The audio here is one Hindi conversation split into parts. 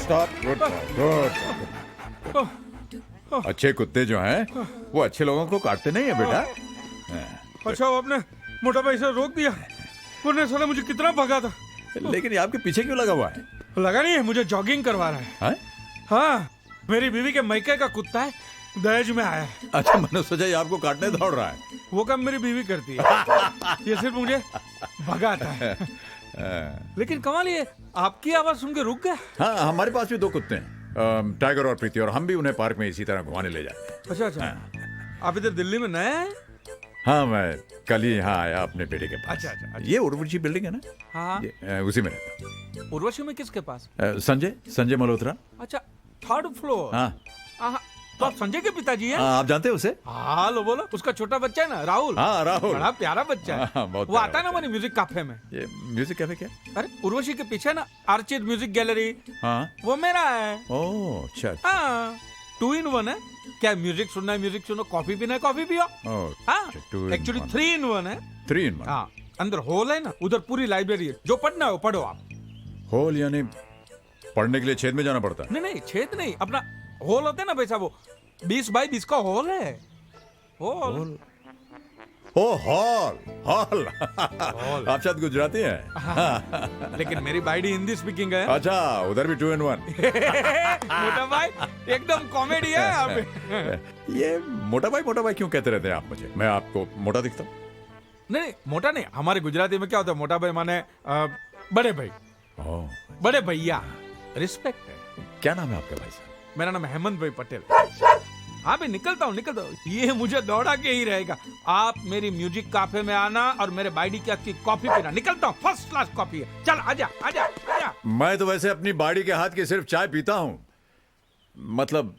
Stop, good good. अच्छे कुत्ते जो हैं वो अच्छे लोगों को काटते नहीं है बेटा। अच्छा आपने मोटा भाई से रोक दिया, वरना साला मुझे कितना भगा था। लेकिन ये आपके पीछे क्यों लगा हुआ है? लगा नहीं है, मुझे जॉगिंग करवा रहा है। हाँ, मेरी बीवी के मैके का कुत्ता है, दहेज में आया है। अच्छा, मैंने सोचा ये आपको काटने दौड़ रहा है। वो काम मेरी बीवी करती है, ये सिर्फ मुझे भगाता है। लेकिन कमाल ये आपकी आवाज सुन के रुक गया। हाँ, हमारे पास भी दो कुत्ते हैं, टाइगर और प्रीति, और हम भी उन्हें पार्क में इसी तरह घुमाने ले जाते हैं। अच्छा अच्छा, आप इधर दिल्ली में नए हैं? हाँ, मैं कल ही यहाँ आया अपने बेटे के पास। अच्छा, अच्छा। ये उर्वशी बिल्डिंग है ना? हाँ, उसी में रहता हूँ। उर्वशी में किसके पास? संजय मल्होत्रा। अच्छा, थर्ड फ्लोर। हाँ, तो आप संजय के पिताजी हैं? आप जानते हैं उसे? हाँ, लो बोलो, उसका छोटा बच्चा है ना, राहुल। हाँ, राहुल बड़ा प्यारा बच्चा है। बहुत वो आता है ना हमारे म्यूजिक कैफे में। ये म्यूजिक कैफे क्या? अरे उर्वशी के पीछे ना आर्चिड म्यूजिक गैलरी, हाँ, वो मेरा है। ओह अच्छा। हाँ, 2 in 1 है। क्या म्यूजिक सुनना है म्यूजिक सुनो, कॉफी पीना है कॉफी पियो। हाँ, एक्चुअली 3 in 1 है। 3 in 1। हाँ, अंदर हॉल है ना, उधर पूरी लाइब्रेरी है, जो पढ़ना है वो पढ़ो आप। हॉल यानी पढ़ने के लिए छेद में जाना पड़ता है? नहीं, छेद नहीं, अपना हॉल होता है ना पैसा, वो 20 बाई 20 का हॉल है। हॉल। ओ हॉल। आप शायद गुजराती हैं। लेकिन मेरी बाइडी हिंदी स्पीकिंग है। अच्छा, उधर भी 2 in 1। मोटा भाई एकदम कॉमेडी है आप। ये मोटा भाई क्यों कहते रहते हैं आप मुझे? मैं आपको मोटा दिखता हूँ? नहीं, मोटा नहीं, हमारे गुजराती में क्या होता है, मोटा भाई माने बड़े भाई, बड़े भैया, रिस्पेक्ट है। क्या नाम है आपका भाई साहब? मेरा नाम हेमंत भाई पटेल। हाँ भाई, निकलता हूँ। ये मुझे दौड़ा के ही रहेगा। आप मेरी म्यूजिक कैफे में आना और मेरे बाइडी की कॉफी पीना। निकलता हूँ, फर्स्ट क्लास कॉफी है। चल आजा आजा आजा। मैं तो वैसे अपनी बाड़ी के हाथ की सिर्फ चाय पीता हूँ, मतलब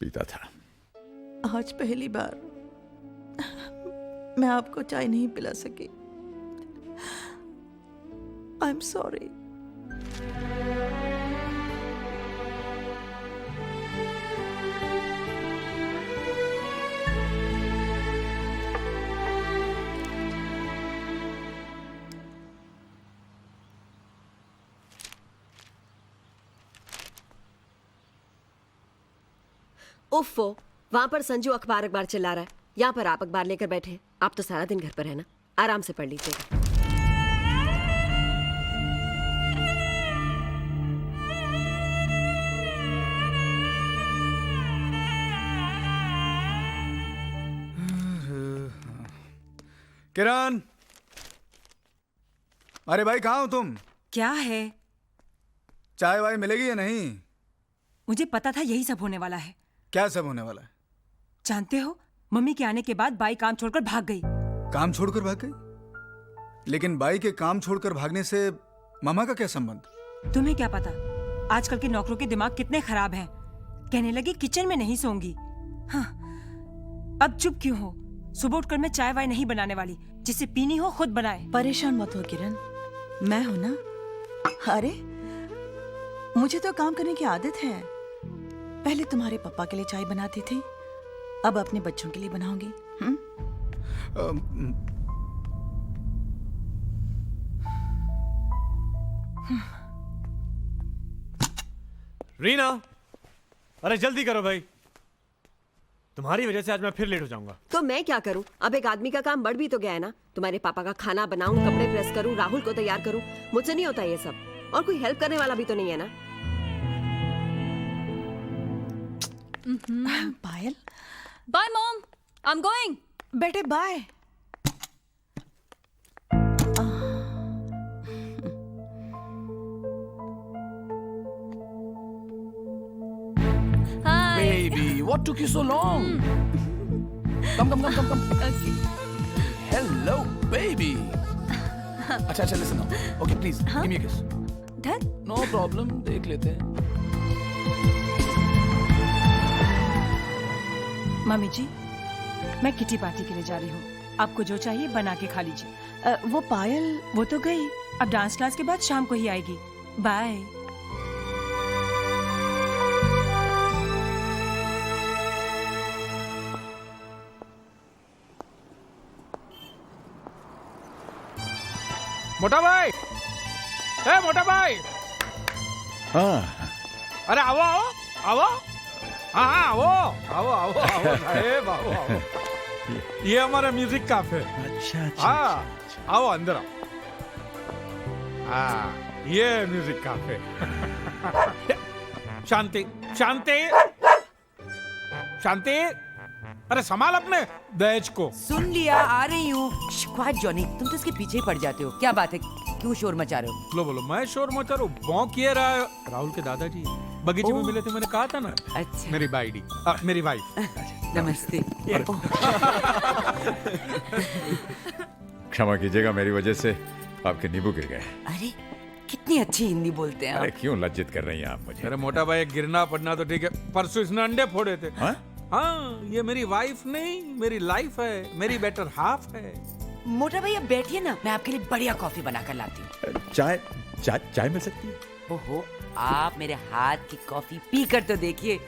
पीता था। आज पहली बार मैं आपको चाय नहीं पिला सकी। I am sorry. उफ़ो, वहां पर संजू अखबार चिल्ला रहा है, यहाँ पर आप अखबार लेकर बैठे हैं। आप तो सारा दिन घर पर है ना, आराम से पढ़ लीजिएगा। किरण, अरे भाई कहाँ हो तुम? क्या है? चाय वाय मिलेगी या नहीं? मुझे पता था यही सब होने वाला है। क्या सब होने वाला है? जानते हो, मम्मी के आने के बाद बाई काम छोड़कर भाग गई। काम छोड़कर भाग गई? लेकिन बाई के काम छोड़कर भागने से मामा का क्या संबंध? तुम्हें क्या पता आजकल के नौकरों के दिमाग कितने खराब हैं। कहने लगी किचन में नहीं सोऊंगी। हाँ, अब चुप क्यों हो? सुबह उठकर मैं चाय वाय नहीं बनाने वाली, जिसे पीनी हो खुद बनाए। परेशान मत हो किरण, मैं हूं ना। अरे मुझे तो काम करने की आदत है। पहले तुम्हारे पापा के लिए चाय बनाती थी, अब अपने बच्चों के लिए बनाऊंगी। रीना, अरे जल्दी करो भाई, तुम्हारी वजह से आज मैं फिर लेट हो जाऊंगा। तो मैं क्या करूं? अब एक आदमी का काम बढ़ भी तो गया है ना। तुम्हारे पापा का खाना बनाऊं, कपड़े प्रेस करूं, राहुल को तैयार करूं, मुझसे नहीं होता ये सब। और कोई हेल्प करने वाला भी तो नहीं है ना। Payal, bye mom, I am going. बेटे bye. Hi Baby, what took you so long? Come. Okay Hello, baby. अच्छा, listen now. Okay, please, give me a kiss. Done. No problem, देख लेते हैं। मम्मी जी, मैं किटी पार्टी के लिए जा रही हूँ। आपको जो चाहिए बना के खा लीजिए। वो पायल, वो तो गई, अब डांस क्लास के बाद शाम को ही आएगी। बाय। मोटा भाई, ए मोटा भाई, हाँ अरे आओ आओ आओ हाँ हाँ आओ आओ आओ आओ साहेब आओ आओ ये हमारा म्यूजिक कैफे अच्छा हाँ आओ अंदर आओ हाँ ये म्यूजिक कैफे शांति शांति शांति अरे संभाल अपने दहेज को सुन लिया, आ रही हूँ। क्वाइट जॉनी, तुम तो इसके पीछे ही पड़ जाते हो। क्या बात है, क्यों शोर मचा रहे हो? बोलो बोलो मैं शोर मचा रहा हूँ भौंक ये रहा है राहुल के दादाजी बगीचे में मिले थे मैंने कहा था ना अच्छा। मेरी बाइडी मेरी वाइफ नमस्ते। क्षमा कीजिएगा, मेरी वजह से आपके नींबू गिर गए। अरे कितनी अच्छी हिंदी बोलते हैं अरे आप। क्यों लज्जित कर रही हैं आप मुझे? अरे मोटा भाई गिरना पड़ना तो ठीक है परसों इसने अंडे फोड़े थे हाँ? हाँ ये मेरी वाइफ नहीं मेरी लाइफ है मेरी बेटर हाफ है मोटा भाई अब बैठिए ना, मैं आपके लिए बढ़िया कॉफी बना कर लाती हूँ। चाय चाय चाय मिल सकती है? ओहो, आप मेरे हाथ की कॉफी पी कर तो देखिए।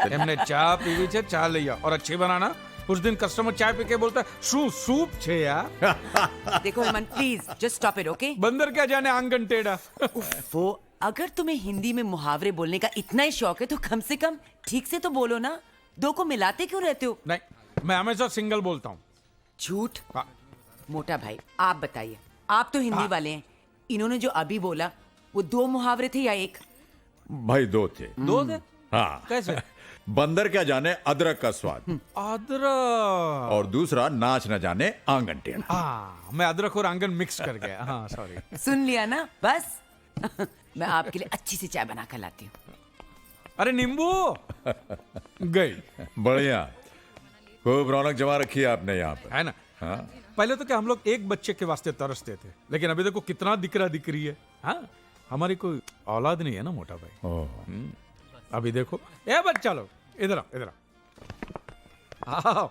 हमने चाय पीवी छे चाय लिया और अच्छी बनाना उस दिन कस्टमर चाय पी के बोलता है सूप छे यार देखो Hemant, please just stop it, okay? बंदर क्या जाने आंगन टेढ़ा वो अगर तुम्हें हिंदी में मुहावरे बोलने का इतना ही शौक है तो कम से कम ठीक से तो बोलो ना, दो को मिलाते क्यों रहते हो? नहीं मैं हमेशा सिंगल बोलता हूँ झूठ। हाँ। मोटा भाई आप बताइए, आप तो हिंदी वाले हैं, इन्होंने जो अभी बोला वो दो मुहावरे थे या एक? भाई दो थे। दो दे हाँ कैसे बंदर क्या जाने अदरक का स्वाद अदरक और दूसरा नाच न जाने आंगन टेढ़ा। हाँ मैं अदरक और आंगन मिक्स कर गया हाँ सॉरी सुन लिया ना बस। मैं आपके लिए अच्छी सी चाय बना कर लाती हूँ। अरे नींबू गई बढ़िया, खूब रौनक जमा रखी है आपने यहाँ पर। है ना हाँ पहले तो क्या हम लोग एक बच्चे के वास्ते तरसते थे लेकिन अभी देखो कितना दिकरा दिख रही है हाँ हमारी कोई औलाद नहीं है ना मोटा भाई ओह अभी देखो ए बच्चा लोग इधर आओ इधर आओ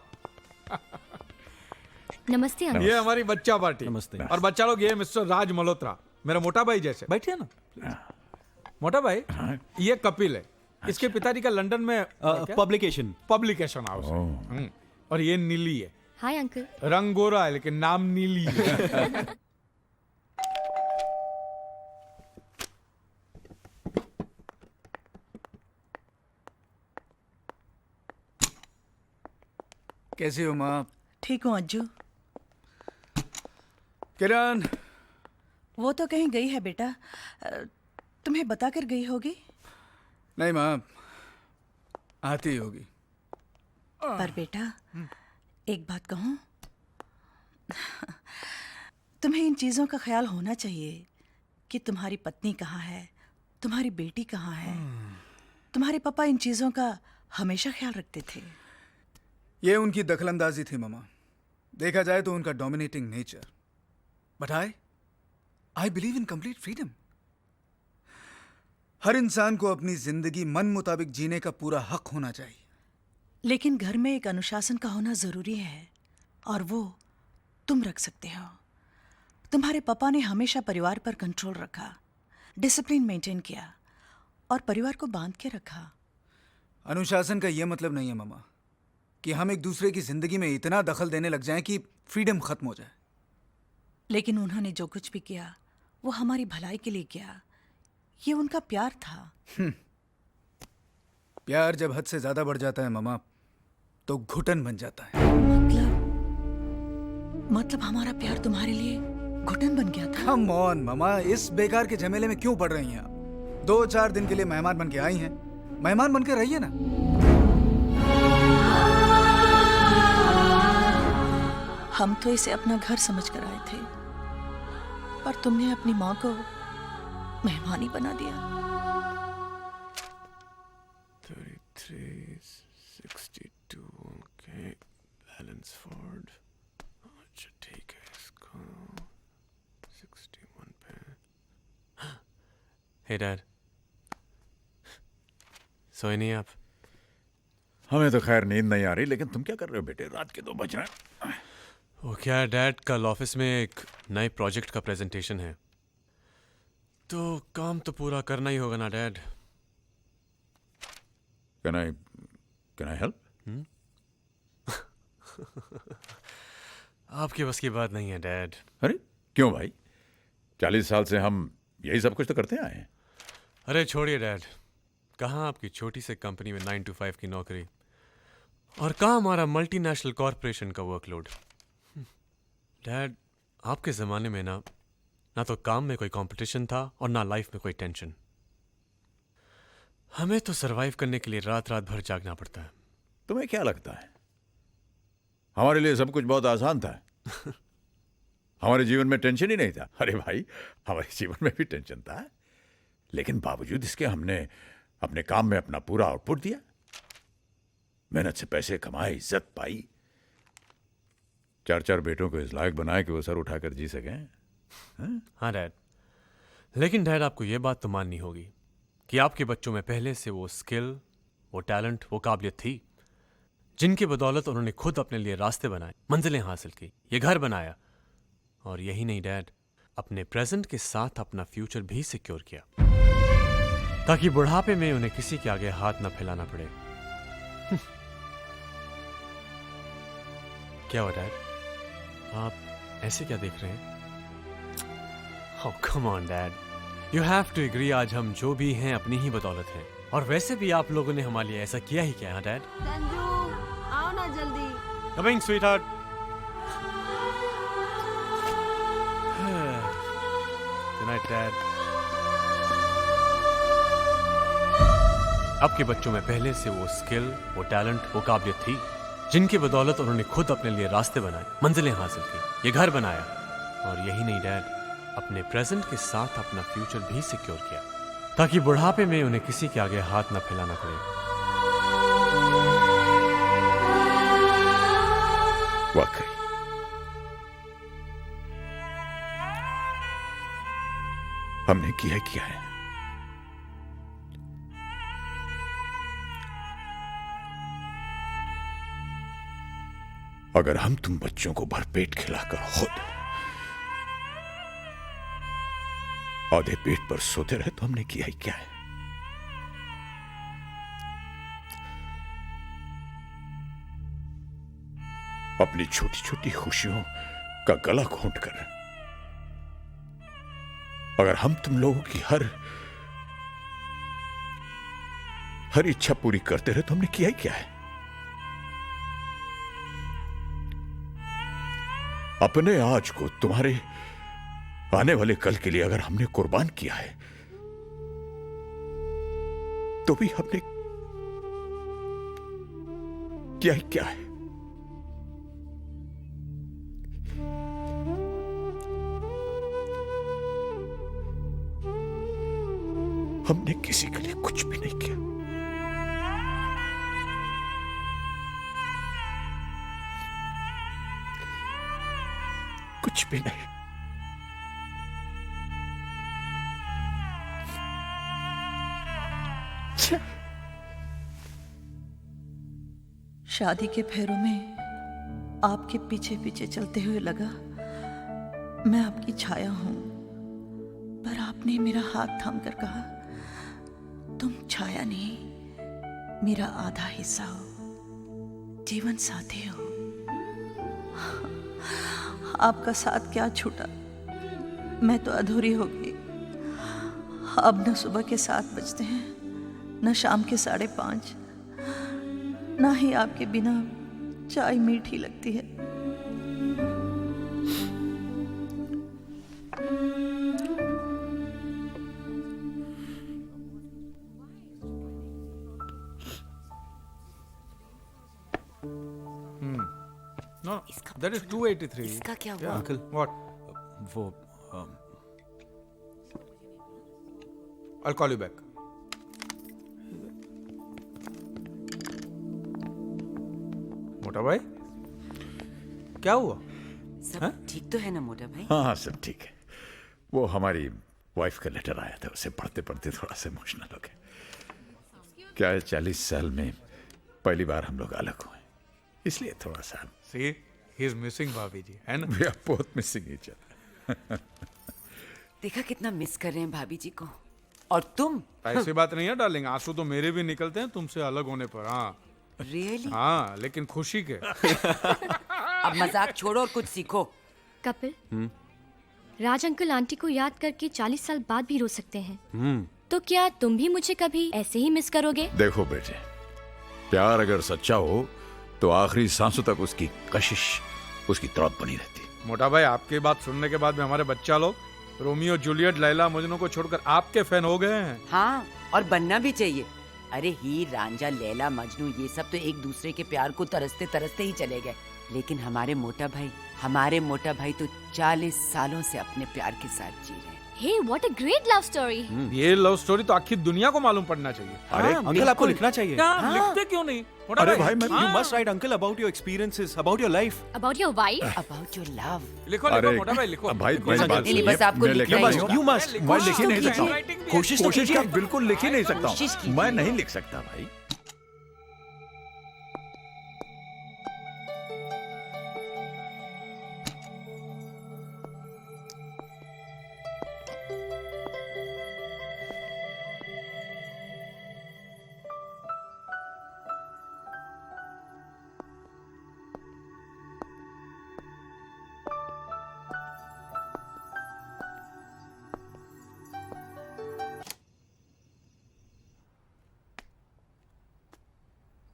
नमस्ते अंकल ये हमारी बच्चा पार्टी नमस्ते। और बच्चा लोग ये मिस्टर राज मल्होत्रा मेरा मोटा भाई जैसे बैठिए ना मोटा भाई ये कपिल है इसके पिताजी का लंदन में पब्लिकेशन पब्लिकेशन हाउस है और ये नीली है हाय अंकल रंग गोरा है लेकिन नाम नीली है कैसी हो माँ? ठीक हूँ अज्जू। किरण, वो तो कहीं गई है बेटा, तुम्हें बता कर गई होगी। नहीं माँ, आती होगी। पर बेटा एक बात कहूँ, तुम्हें इन चीज़ों का ख्याल होना चाहिए कि तुम्हारी पत्नी कहाँ है, तुम्हारी बेटी कहाँ है। तुम्हारे पापा इन चीज़ों का हमेशा ख्याल रखते थे। ये उनकी दखलंदाजी थी मामा, देखा जाए तो उनका dominating nature. But I believe in complete freedom. हर इंसान को अपनी जिंदगी मन मुताबिक जीने का पूरा हक होना चाहिए। लेकिन घर में एक अनुशासन का होना जरूरी है और वो तुम रख सकते हो। तुम्हारे पापा ने हमेशा परिवार पर कंट्रोल रखा, डिसिप्लिन मेंटेन किया और परिवार को बांध के रखा। अनुशासन का यह मतलब नहीं है मामा कि हम एक दूसरे की जिंदगी में इतना दखल देने लग जाएं कि फ्रीडम खत्म हो जाए। लेकिन उन्होंने जो कुछ भी किया वो हमारी भलाई के लिए किया। ये उनका प्यार था। प्यार जब हद से ज्यादा बढ़ जाता है मामा तो घुटन बन जाता है। मतलब हमारा प्यार तुम्हारे लिए घुटन बन गया था। कम ऑन मामा, इस बेकार के झमेले में क्यों पड़ रही हैं आप? 2-4 दिन के लिए मेहमान बन के आई हैं, मेहमान बन के रहिए ना। हम तो इसे अपना घर समझ कर आए थे, पर तुमने अपनी माँ को मेहमान ही बना दिया। 33, 62, okay. Balance Ford. अच्छा ठीक है, इसको 61 पे। हे डैड, सोए नहीं आप? हमें तो खैर नींद नहीं आ रही, लेकिन तुम क्या कर रहे हो बेटे? रात के 2 बज रहे हैं। वो क्या डैड, कल ऑफिस में एक नए प्रोजेक्ट का प्रेजेंटेशन है, तो काम तो पूरा करना ही होगा ना डैड। Can I help? आपकी बस की बात नहीं है डैड। अरे क्यों भाई? 40 साल से हम यही सब कुछ तो करते आए हैं। अरे छोड़िए डैड, कहाँ आपकी छोटी सी कंपनी में 9 to 5 की नौकरी और कहाँ हमारा मल्टीनेशनल कॉरपोरेशन का वर्कलोड। डैड, आपके ज़माने में ना तो काम में कोई कंपटीशन था और ना लाइफ में कोई टेंशन। हमें तो सरवाइव करने के लिए रात रात भर जागना पड़ता है। तुम्हें क्या लगता है हमारे लिए सब कुछ बहुत आसान था? हमारे जीवन में टेंशन ही नहीं था। अरे भाई, हमारे जीवन में भी टेंशन था, लेकिन बावजूद इसके हमने अपने काम में अपना पूरा आउटपुट दिया, मेहनत से पैसे कमाए, इज्जत पाई, 4 बेटों को इस लायक बनाए कि वो सर उठाकर जी सकें। हाँ डैड, लेकिन डैड आपको ये बात तो माननी होगी कि आपके बच्चों में पहले से वो स्किल, वो टैलेंट, वो काबिलियत थी जिनकी बदौलत उन्होंने खुद अपने लिए रास्ते बनाए, मंजिलें हासिल की, ये घर बनाया, और यही नहीं डैड, अपने प्रेजेंट के साथ अपना फ्यूचर भी सिक्योर किया ताकि बुढ़ापे में उन्हें किसी के आगे हाथ न फैलाना पड़े। क्या हुआ डैड, आप ऐसे क्या देख रहे हैं? Oh, come on, Dad. You have to agree, आज हम जो भी हैं अपनी ही बदौलत हैं, और वैसे भी आप लोगों ने हमारे लिए ऐसा किया ही क्या है, डैड? संजू, आओ ना जल्दी। Coming, sweetheart. Good night, Dad. आपके बच्चों में पहले से वो स्किल, वो टैलेंट, वो काबिलियत थी जिनकी बदौलत उन्होंने खुद अपने लिए रास्ते बनाए, मंजिलें हासिल की, ये घर बनाया, और यही नहीं डैड, अपने प्रेजेंट के साथ अपना फ्यूचर भी सिक्योर किया ताकि बुढ़ापे में उन्हें किसी के आगे हाथ न फैलाना पड़े। वाकई हमने किया है। अगर हम तुम बच्चों को भरपेट खिलाकर खुद आधे पेट पर सोते रहे तो हमने किया ही क्या है? अपनी छोटी छोटी खुशियों का गला घोंटकर अगर हम तुम लोगों की हर इच्छा पूरी करते रहे तो हमने किया ही क्या है? अपने आज को तुम्हारे आने वाले कल के लिए अगर हमने कुर्बान किया है तो भी हमने किया ही क्या है? हमने किसी के लिए कुछ भी नहीं किया। कुछ भी नहीं। शादी के फेरों में आपके पीछे पीछे चलते हुए लगा मैं आपकी छाया हूं, पर आपने मेरा हाथ थाम कर कहा तुम छाया नहीं, मेरा आधा हिस्सा हो, जीवन साथी हो। आपका साथ क्या छूटा, मैं तो अधूरी हो गई। अब न सुबह के 7 बजते हैं, न शाम के 5:30, ना ही आपके बिना चाय मीठी लगती है। No, that is 283. इसका क्या हुआ? Yeah, uncle. What? वो I'll call you back. मोटा भाई, क्या हुआ? सब ठीक तो है ना मोटा भाई? हाँ सब ठीक है। वो हमारी वाइफ का लेटर आया था, उसे पढ़ते पढ़ते थोड़ा सा इमोशनल हो गया। क्या है, 40 साल में पहली बार हम लोग अलग हुए, इसलिए थोड़ा सा। See, he is missing भाभी जी, है ना? We are both missing each other. देखा कितना मिस कर रहे हैं भाभी जी को। और तुम? ऐसी बात नहीं है डार्लिंग, आंसू तो मेरे भी निकलते हैं तुमसे अलग होने पर। हाँ रियली? हाँ, लेकिन खुशी के। अब मजाक छोड़ो और कुछ सीखो। कपिल, राज अंकल आंटी को याद करके 40 साल बाद भी रो सकते हैं। तो क्या तुम भी मुझे कभी ऐसे ही मिस करोगे? देखो बेटे, प्यार अगर सच्चा हो तो आखिरी सांसों तक उसकी कशिश, उसकी तड़प बनी रहती। मोटा भाई, आपकी बात सुनने के बाद में हमारे बच्चा लोग रोमियो जूलियट, लैला मजनू को छोड़कर आपके फैन हो गए हैं। हाँ, और बनना भी चाहिए। अरे हीर रांझा, लैला मजनू, ये सब तो एक दूसरे के प्यार को तरसते तरसते ही चले गए, लेकिन हमारे मोटा भाई तो 40 सालों से अपने प्यार के साथ जी रहे हैं। Hey, what a great love story! ये लव स्टोरी तो आखिरी दुनिया को मालूम पड़ना चाहिए। अरे अंकल, आपको लिखना चाहिए। क्या लिखते क्यों नहीं? मोटा अरे भाई, मैं You must write, uncle, about your experiences, about your life. About your wife? About your love. लिखो अरे मोटा भाई, लिखो। भाई मेरी बात नहीं, बस सुनिए, आपको मैं लिखना लिख ही नहीं होगा। You must. मैं लिख ही नहीं कीजिए। सकता हूँ। कोशिश तो कोशिश कीजिए। का बिल्कुल लिख ही नहीं सकता कोशिश हूँ। कीजिए। मैं नहीं लिख सकता भाई।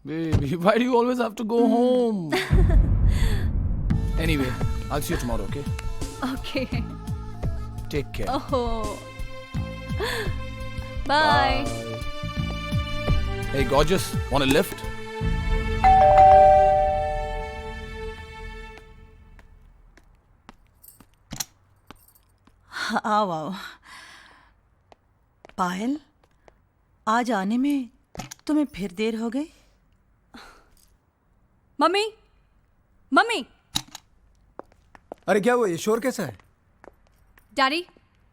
Baby, why do you always have to go home? Anyway, I'll see you tomorrow, okay? Okay. Take care. Oh. Bye. Hey, gorgeous, want a lift? आओ आओ। पायल, आज आने में तुम्हें फिर देर हो गई? मम्मी, मम्मी, अरे क्या हुआ, ये शोर कैसा है? डैडी,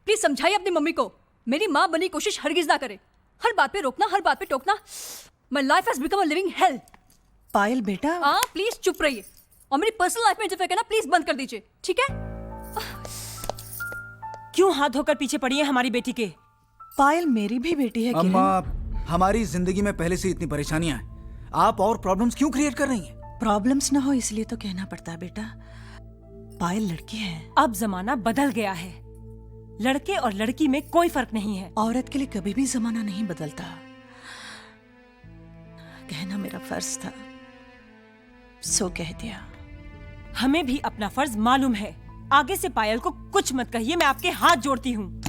प्लीज समझाइए अपनी मम्मी को मेरी माँ बनी कोशिश हरगिज ना करे। हर बात पे रोकना, हर बात पे टोकना। My life has become a living hell. Payal बेटा, हाँ, प्लीज चुप रहिए और मेरी पर्सनल लाइफ में इंटरफेयर करना प्लीज बंद कर दीजिए, ठीक है? क्यों हाथ धोकर पीछे पड़ी है हमारी बेटी के? पायल मेरी भी बेटी है अम्मा, किरण। हमारी जिंदगी में पहले से इतनी परेशानियां हैं, आप और प्रॉब्लम्स क्यों क्रिएट कर रही हैं? प्रॉब्लम्स ना हो इसलिए तो कहना पड़ता है बेटा। पायल लड़की है। अब जमाना बदल गया है, लड़के और लड़की में कोई फर्क नहीं है। औरत के लिए कभी भी जमाना नहीं बदलता। कहना मेरा फर्ज था, सो कह दिया। हमें भी अपना फर्ज मालूम है। आगे से पायल को कुछ मत कहिए, मैं आपके हाथ जोड़ती हूँ।